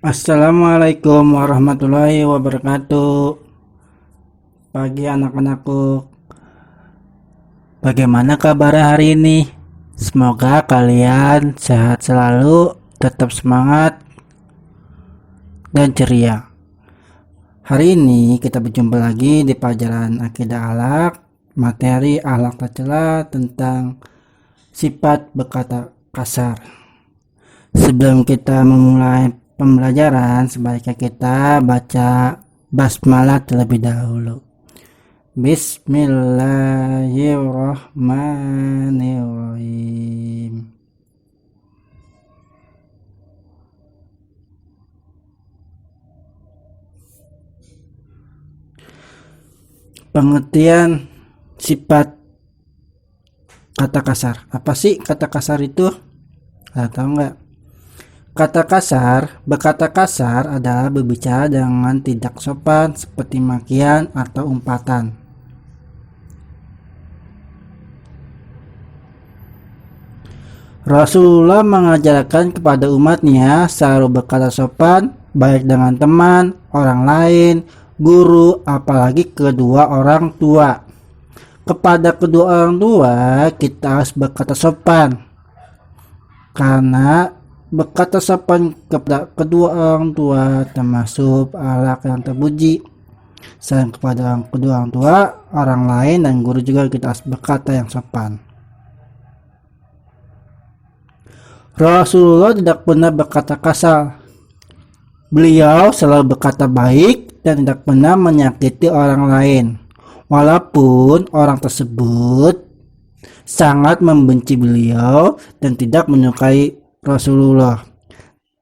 Assalamualaikum warahmatullahi wabarakatuh. Pagi anak-anakku, bagaimana kabar hari ini? Semoga kalian sehat selalu, tetap semangat dan ceria. Hari ini kita berjumpa lagi di pelajaran Akidah Akhlak, materi akhlak tercela tentang sifat berkata kasar. Sebelum kita memulai pembelajaran, sebaiknya kita baca basmalah terlebih dahulu. Bismillahirrahmanirrahim. Pengertian sifat kata kasar. Apa sih kata kasar itu? Tahu nggak? Berkata kasar adalah berbicara dengan tidak sopan seperti makian atau umpatan. Rasulullah mengajarkan kepada umatnya selalu berkata sopan, baik dengan teman, orang lain, guru, apalagi kedua orang tua. Kepada kedua orang tua, kita harus berkata sopan. Karena berkata sopan kepada kedua orang tua termasuk akhlak yang terpuji. Selain kepada kedua orang tua, orang lain dan guru juga kita harus berkata yang sopan. Rasulullah tidak pernah berkata kasar. Beliau selalu berkata baik dan tidak pernah menyakiti orang lain. Walaupun orang tersebut sangat membenci beliau dan tidak menyukai Rasulullah,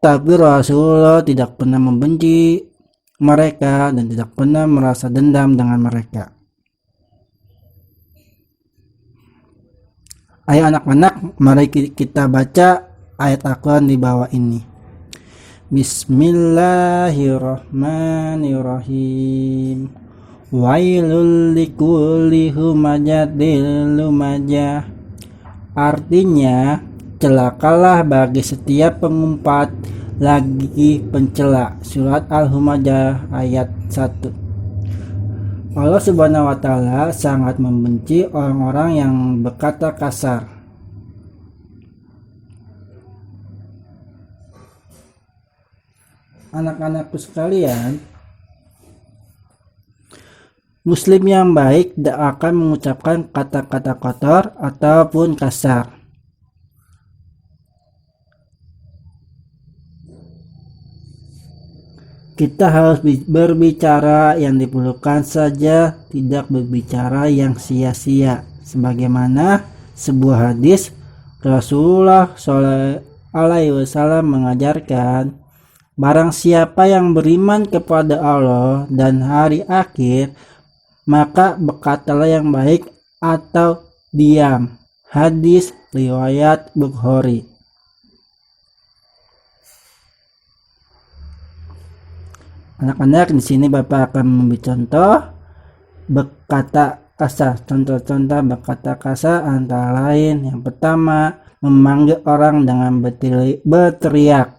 tapi Rasulullah tidak pernah membenci mereka dan tidak pernah merasa dendam dengan mereka. Ayo anak-anak, mari kita baca ayat Al-Quran di bawah ini. Bismillahirrahmanirrahim. Wailul likulli humazatil lumazah. Artinya, celakalah bagi setiap pengumpat lagi pencela. Surat Al-Humazah ayat 1. Allah Subhanahu wa taala sangat membenci orang-orang yang berkata kasar. Anak-anakku sekalian, Muslim yang baik tidak akan mengucapkan kata-kata kotor ataupun kasar. Kita harus berbicara yang diperlukan saja, tidak berbicara yang sia-sia. Sebagaimana sebuah hadis Rasulullah SAW mengajarkan, barang siapa yang beriman kepada Allah dan hari akhir, maka berkatalah yang baik atau diam. Hadis riwayat Bukhari. Anak-anak, di sini Bapak akan memberi contoh berkata kasar. Contoh-contoh berkata kasar antara lain, yang pertama, memanggil orang dengan berteriak.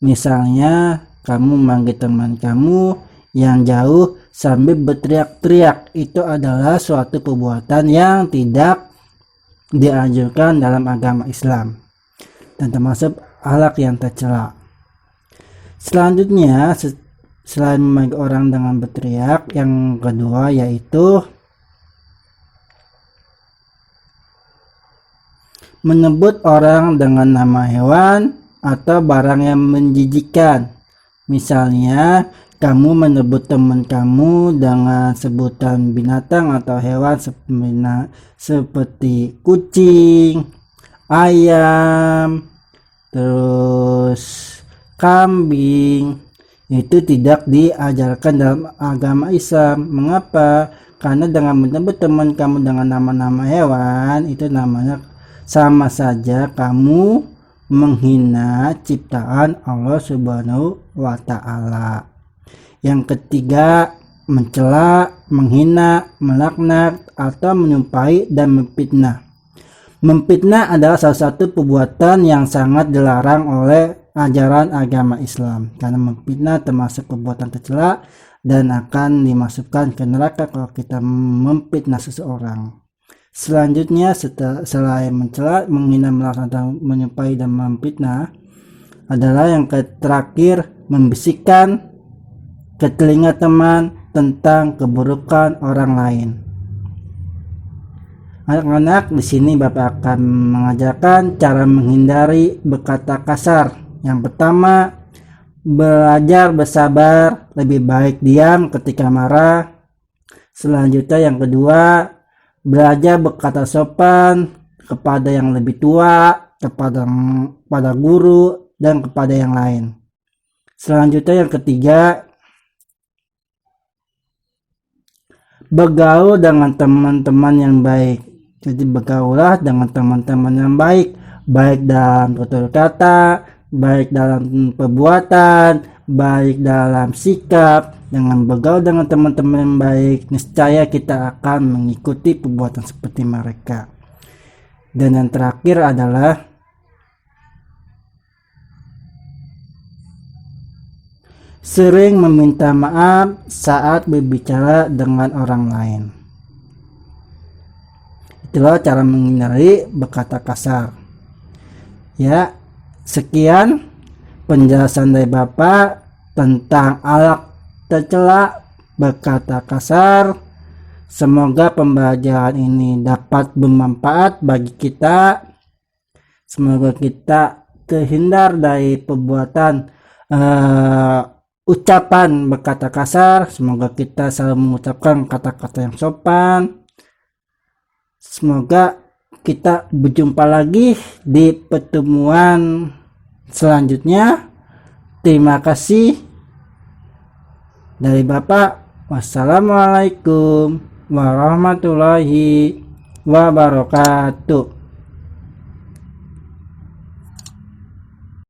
Misalnya, kamu memanggil teman kamu yang jauh sambil berteriak-teriak, itu adalah suatu perbuatan yang tidak dianjurkan dalam agama Islam dan termasuk akhlak yang tercela. Selanjutnya, selain memanggil orang dengan berteriak, yang kedua yaitu menyebut orang dengan nama hewan atau barang yang menjijikkan. Misalnya, kamu menyebut teman kamu dengan sebutan binatang atau hewan seperti kucing, ayam, terus kambing. Itu tidak diajarkan dalam agama Islam. Mengapa? Karena dengan menyebut teman kamu dengan nama-nama hewan, itu namanya sama saja kamu menghina ciptaan Allah Subhanahu wa taala. Yang ketiga, mencela, menghina, melaknat, atau menyumpahi dan memfitnah. Memfitnah adalah salah satu perbuatan yang sangat dilarang oleh ajaran agama Islam, karena memfitnah termasuk perbuatan tercela dan akan dimasukkan ke neraka kalau kita memfitnah seseorang. Selanjutnya, selain mencela, menghina, melaknat, menyupai dan memfitnah, adalah yang terakhir, membisikkan ke telinga teman tentang keburukan orang lain. Anak-anak, di sini Bapak akan mengajarkan cara menghindari berkata kasar. Yang pertama, belajar bersabar, lebih baik diam ketika marah. Selanjutnya yang kedua, belajar berkata sopan kepada yang lebih tua, kepada guru, dan kepada yang lain. Selanjutnya yang ketiga, bergaul dengan teman-teman yang baik. Jadi bergaulah dengan teman-teman yang baik, baik dalam tutur kata, baik dalam perbuatan, baik dalam sikap. Dengan bergaul dengan teman-teman yang baik, niscaya kita akan mengikuti perbuatan seperti mereka. Dan yang terakhir adalah sering meminta maaf saat berbicara dengan orang lain. Itulah cara menghindari berkata kasar. Ya, sekian penjelasan dari Bapak tentang akhlak tercela berkata kasar. Semoga pembelajaran ini dapat bermanfaat bagi kita. Semoga kita terhindar dari perbuatan ucapan berkata kasar. Semoga kita selalu mengucapkan kata-kata yang sopan. Semoga kita berjumpa lagi di pertemuan selanjutnya. Terima kasih dari Bapak. Wassalamualaikum warahmatullahi wabarakatuh.